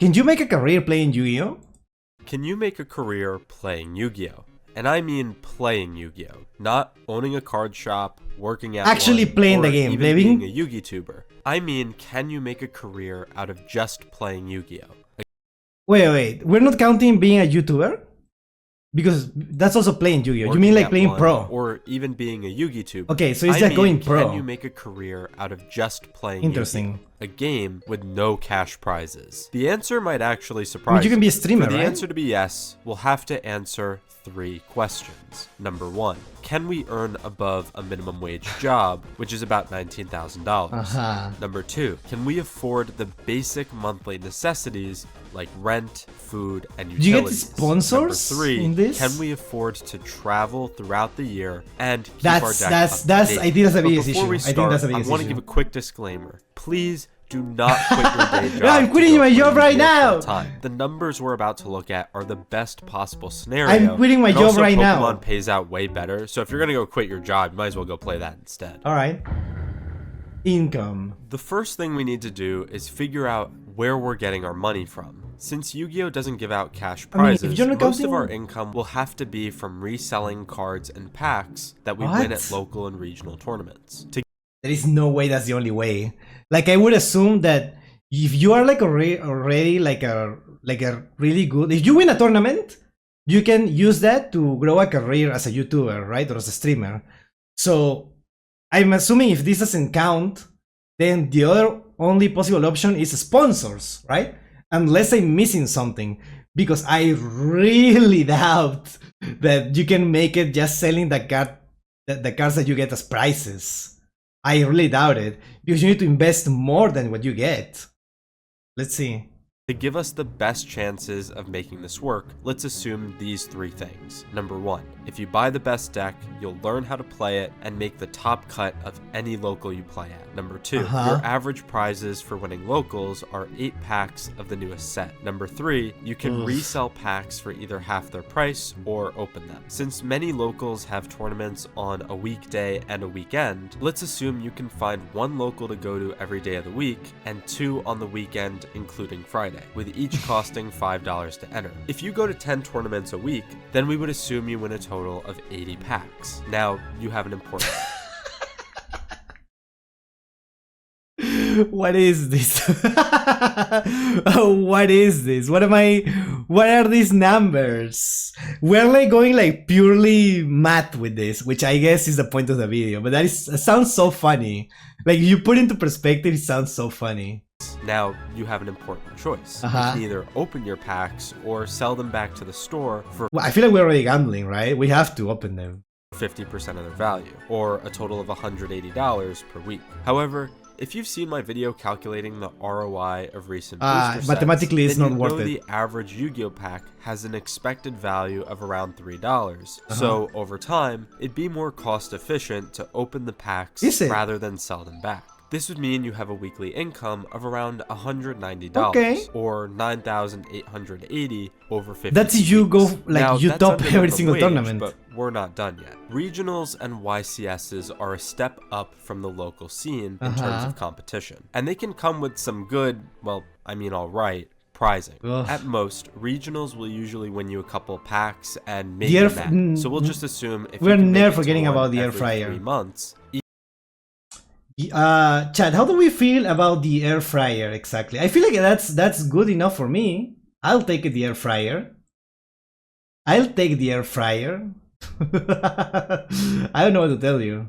Can you make a career playing Yu-Gi-Oh? Can you make a career playing Yu-Gi-Oh? And I mean playing Yu-Gi-Oh, not owning a card shop, working at Actually one, playing or the game, even living? being a Yu-Gi-Tuber. I mean, can you make a career out of just playing Yu-Gi-Oh? Wait. We're not counting being a YouTuber? Because that's also playing Yu-Gi-Oh. You mean like playing pro? Or even being a Yugi-tuber. Okay, so it's like going pro. Can you make a career out of just playing Interesting. Yu-Gi-Oh? A game with no cash prizes? The answer might actually surprise you can be a streamer, For the right? answer to be yes, we'll have to answer 3 questions. Number 1, can we earn above a minimum wage job, which is about $19,000? Number 2, can we afford the basic monthly necessities like rent, food, and utilities? Do you get sponsors Number 3, in this? can we afford to travel throughout the year and keep That's our deck up to date? I think that's a biggest Before issue. we I start, think that's a biggest I want to issue. give a quick disclaimer. Please do not quit your day job. I'm quitting my job right now. The numbers we're about to look at are the best possible scenario. I'm quitting my And job also, right now. Pokemon pays out way better, so if you're gonna go quit your job, you might as well go play that instead. Alright. Income. The first thing we need to do is figure out where we're getting our money from. Since Yu-Gi-Oh doesn't give out cash prizes, if you're not most of counting- our income will have to be from reselling cards and packs that we win at local and regional tournaments. There is no way that's the only way. Like, I would assume that if you are like already like a really good, if you win a tournament, you can use that to grow a career as a YouTuber, right? Or as a streamer. So I'm assuming if this doesn't count, then the other only possible option is sponsors, right? Unless I'm missing something, because I really doubt that you can make it just selling the cards that you get as prizes. I really doubt it, because you need to invest more than what you get. Let's see. To give us the best chances of making this work, let's assume these 3 things. Number 1, if you buy the best deck, you'll learn how to play it and make the top cut of any local you play at. Number 2, your average prizes for winning locals are 8 packs of the newest set. Number 3, you can resell packs for either half their price or open them. Since many locals have tournaments on a weekday and a weekend, let's assume you can find 1 local to go to every day of the week and 2 on the weekend, including Friday, with each costing $5 to enter. If you go to 10 tournaments a week, then we would assume you win a total of 80 packs. Now, you have an important... What is this? What is this? What are these numbers? We're like going like purely math with this, which I guess is the point of the video, but that sounds so funny. Like, you put into perspective, it sounds so funny. Now, you have an important choice. You can either open your packs or sell them back to the store for Well, I feel like we're already gambling, right? We have to open them. 50% of their value, or a total of $180 per week. However, if you've seen my video calculating the ROI of recent booster mathematically sets, it's then not you worth know it. the average Yu-Gi-Oh pack has an expected value of around $3. So over time, it'd be more cost efficient to open the packs rather than sell them back. This would mean you have a weekly income of around $190, or $9,880 over 50 That's you weeks. go, like, Now, you that's top under every minimum single wage, tournament. But we're not done yet. Regionals and YCSs are a step up from the local scene in terms of competition. And they can come with some good, well, I mean alright, prizing. At most, regionals will usually win you a couple packs and maybe a match. So we'll just assume if we're you can never make it to forgetting one about the air every fryer. 3 months, Chad, how do we feel about the air fryer exactly? I feel like that's good enough for me. I'll take the air fryer. I'll take the air fryer. I don't know what to tell you.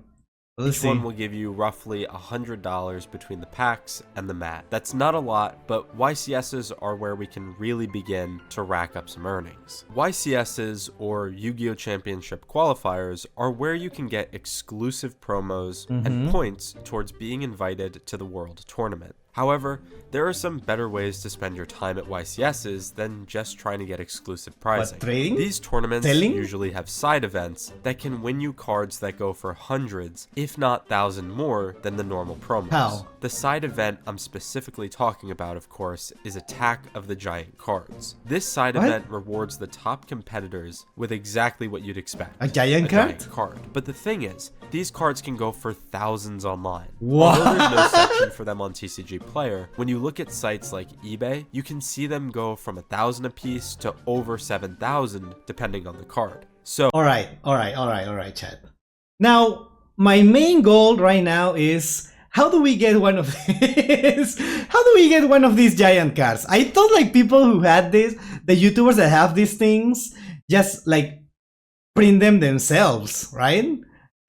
Let's each see. one will give you roughly $100 between the packs and the mat. That's not a lot, but YCSs are where we can really begin to rack up some earnings. YCSs, or Yu-Gi-Oh! Championship qualifiers, are where you can get exclusive promos and points towards being invited to the World Tournament. However, there are some better ways to spend your time at YCSs than just trying to get exclusive prizing. What, trading? These tournaments Selling? usually have side events that can win you cards that go for hundreds, if not thousands more than the normal promos. How? The side event I'm specifically talking about, of course, is Attack of the Giant cards. This side event rewards the top competitors with exactly what you'd expect. A giant card? But the thing is, these cards can go for thousands online. What? Although there's no section for them on TCG player, when you look at sites like eBay, you can see them go from 1,000 apiece to over 7,000 depending on the card. So Alright, chat. Now, my main goal right now is how do we get one of these? How do we get one of these giant cards? I thought like people who had this, the YouTubers that have these things, just like print them themselves, right?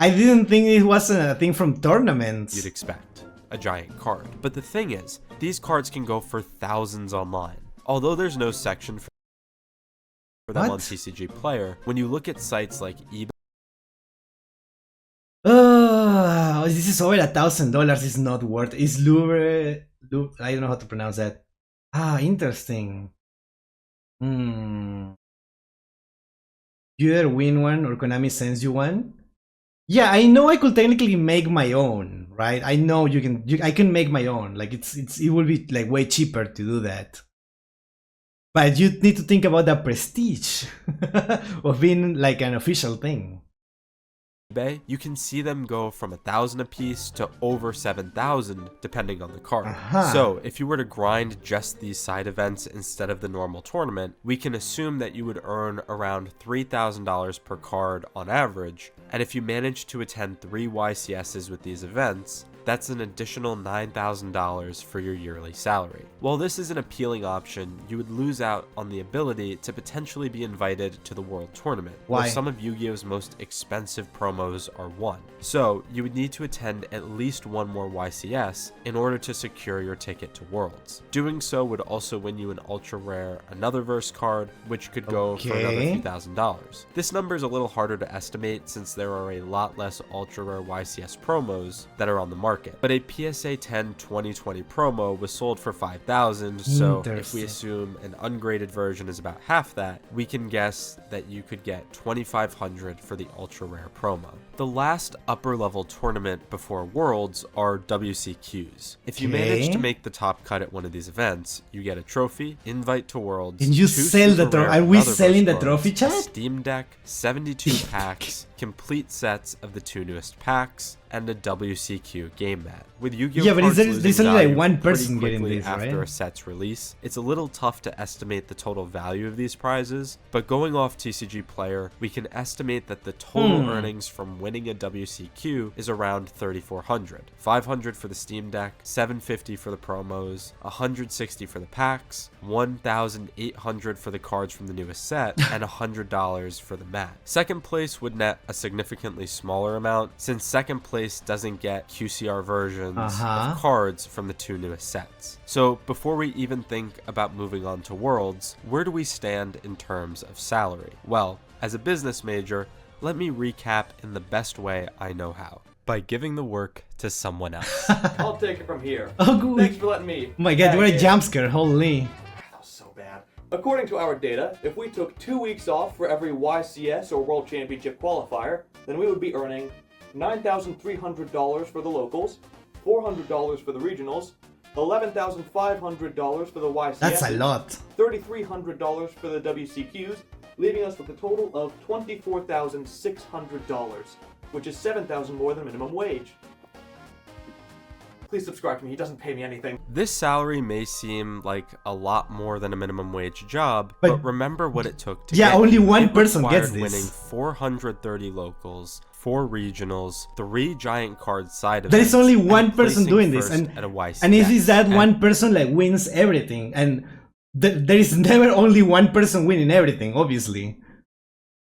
I didn't think it wasn't a thing from tournaments. you'd expect a giant card. But the thing is, these cards can go for thousands online. Although there's no section for them on TCG Player, when you look at sites like eBay, this is over $1,000. It's not worth it. It's Louvre. I don't know how to pronounce that. Ah, interesting. You either win one or Konami sends you one. Yeah, I know I could technically make my own, right? I know I can make my own. Like it will be like way cheaper to do that. But you need to think about the prestige of being like an official thing. you can see them go from 1,000 apiece to over 7,000 depending on the card. So if you were to grind just these side events instead of the normal tournament, we can assume that you would earn around $3,000 per card on average, and if you manage to attend 3 YCSs with these events, that's an additional $9,000 for your yearly salary. While this is an appealing option, you would lose out on the ability to potentially be invited to the World Tournament, where some of Yu-Gi-Oh's most expensive promos are won. So you would need to attend at least one more YCS in order to secure your ticket to Worlds. Doing so would also win you an ultra rare Another Verse card, which could go for another few $1,000s. This number is a little harder to estimate since there are a lot less ultra rare YCS promos that are on the market. But a PSA 10 2020 promo was sold for $5,000, so if we assume an ungraded version is about half that, we can guess that you could get $2,500 for the ultra rare promo. The last upper level tournament before Worlds are WCQs. If you manage to make the top cut at one of these events, you get a trophy, invite to Worlds. Can you sell the trophy? Are we selling the trophy, chat? Steam Deck, 72 packs, complete sets of the 2 newest packs, and a WCQ game mat. With Yu-Gi-Oh! But there's only like one person getting this, after right? a set's release, it's a little tough to estimate the total value of these prizes, but going off TCG Player, we can estimate that the total earnings from winning a WCQ is around $3,400. $500 for the Steam Deck, $750 for the promos, $160 for the packs, $1,800 for the cards from the newest set, and $100 for the mat. Second place would net a significantly smaller amount, since second place doesn't get QCR versions of cards from the 2 newest sets. So before we even think about moving on to Worlds, where do we stand in terms of salary? Well, as a business major, let me recap in the best way I know how. By giving the work to someone else. I'll take it from here. Oh, good. Thanks for letting me. Oh my god, what a jump scare, holy. That was so bad. According to our data, if we took 2 weeks off for every YCS or World Championship qualifier, then we would be earning $9,300 for the locals, $400 for the regionals, $11,500 for the YCS. That's a lot. $3,300 for the WCQs, leaving us with a total of $24,600, which is $7,000 more than minimum wage. Please subscribe to me, he doesn't pay me anything. This salary may seem like a lot more than a minimum wage job, but remember what it took to get only one it person gets winning this. 430 locals, 4 regionals, 3 giant card side events. There is only one and person placing doing this, first and at a YCS. if it's that one person like wins everything, and there is never only one person winning everything, obviously.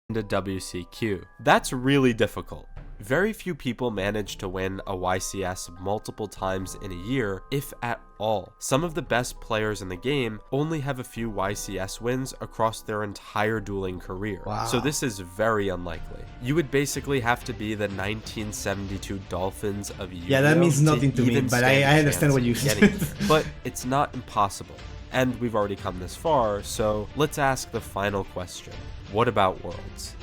And a WCQ. That's really difficult. Very few people manage to win a YCS multiple times in a year, if at all. Some of the best players in the game only have a few YCS wins across their entire dueling career. Wow. So this is very unlikely. You would basically have to be the 1972 Dolphins of Yu-Gi-Oh! Yeah, that means nothing to me, even but stand a I understand chance what you of getting said. here. But it's not impossible. And we've already come this far, so let's ask the final question. What about Worlds?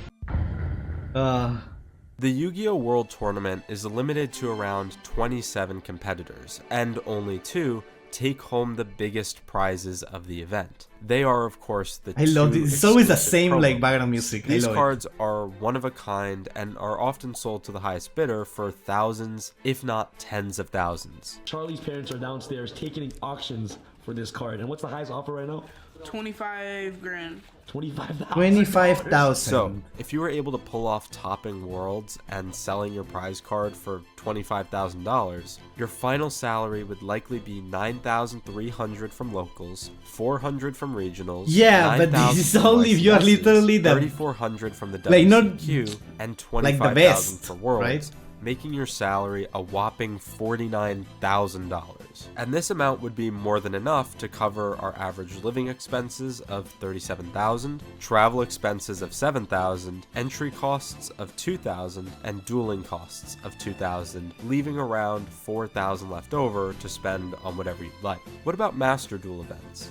The Yu-Gi-Oh! World Tournament is limited to around 27 competitors, and only 2 take home the biggest prizes of the event. They are, of course, the I love two this. It's always the exclusive same promo like background modes. music. These I love cards are one of a kind and are often sold to the highest bidder for thousands, if not tens of thousands. Charlie's parents are downstairs taking auctions for this card. And what's the highest offer right now? 25 grand. 25,000. 25,000. So, if you were able to pull off topping worlds and selling your prize card for $25,000, your final salary would likely be $9,300 from locals, $400 from regionals, Yeah, but this is only if you are literally the $3,400 from the like, not WCQ, and like the $25,000 best, for worlds, right? making your salary a whopping $49,000. And this amount would be more than enough to cover our average living expenses of $37,000, travel expenses of $7,000, entry costs of $2,000, and dueling costs of $2,000, leaving around $4,000 left over to spend on whatever you'd like. What about master duel events?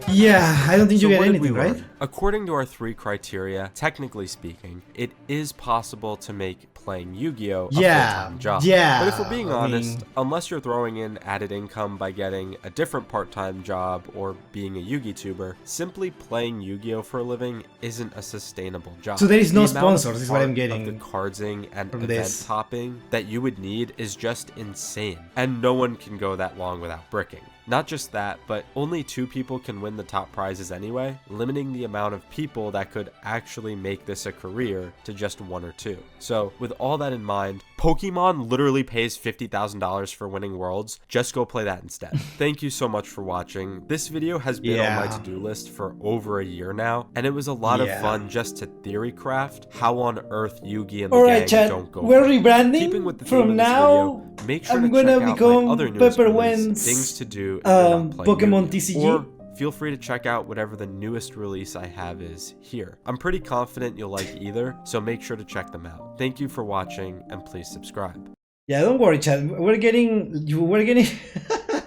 Yeah, I don't think you So get what did we anything, learn? right? According to our 3 criteria, technically speaking, it is possible to make playing Yu-Gi-Oh! A full-time job. Yeah. But if we're being I honest, mean, unless you're throwing in added income by getting a different part-time job or being a Yugi-tuber, simply playing Yu-Gi-Oh! For a living isn't a sustainable job. So there is no The amount of sponsors, is what I'm art getting of the cardsing and from event this. topping that you would need is just insane. And no one can go that long without bricking. Not just that, but only 2 people can win the top prizes anyway, limiting the amount of people that could actually make this a career to just 1 or 2. So, with all that in mind, Pokemon literally pays $50,000 for winning worlds. Just go play that instead. Thank you so much for watching. This video has been on my Yeah. to-do list for over a year now, and it was a lot of Yeah. fun just to theory craft how on earth Yugi and the Alright, gang chat, don't go. we're for it. rebranding. Keeping with the theme From of this now, video, make sure I'm to gonna check out become my other newest Pepper release, Wentz, things to do if you're not playing Pokemon Yu-Gi-Oh! TCG. Or feel free to check out whatever the newest release I have is here. I'm pretty confident you'll like either, so make sure to check them out. Thank you for watching, and please subscribe. Yeah, don't worry, chat. We're getting.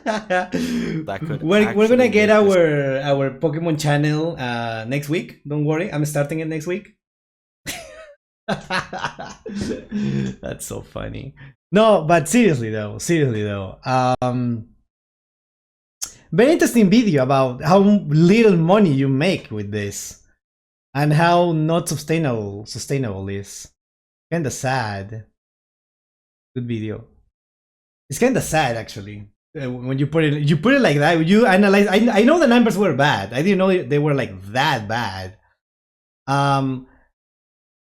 That could we're actually gonna get make this- our Pokemon channel next week. Don't worry, I'm starting it next week. That's so funny. No, but seriously though, very interesting video about how little money you make with this, and how not sustainable is. Kinda sad. Good video. It's kinda sad actually. When you put it like that, you analyze. I know the numbers were bad. I didn't know they were like that bad.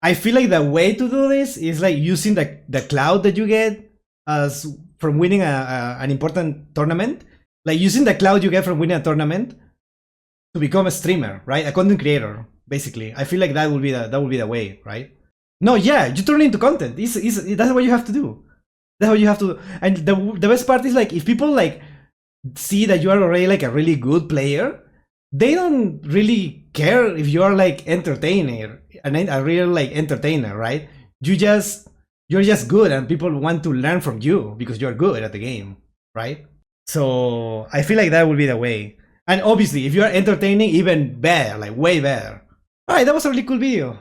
I feel like the way to do this is like using the cloud that you get as from winning an important tournament. Like using the cloud you get from winning a tournament to become a streamer, right? A content creator, basically. I feel like that would be the way, right? No, yeah, you turn it into content. That's what you have to do. That's what you have to do. And the best part is like if people like see that you are already like a really good player, they don't really care if you are like entertainer, a real like entertainer, right? You're just good, and people want to learn from you because you're good at the game, right? So I feel like that would be the way. And obviously, if you are entertaining, even better, like way better. All right, that was a really cool video.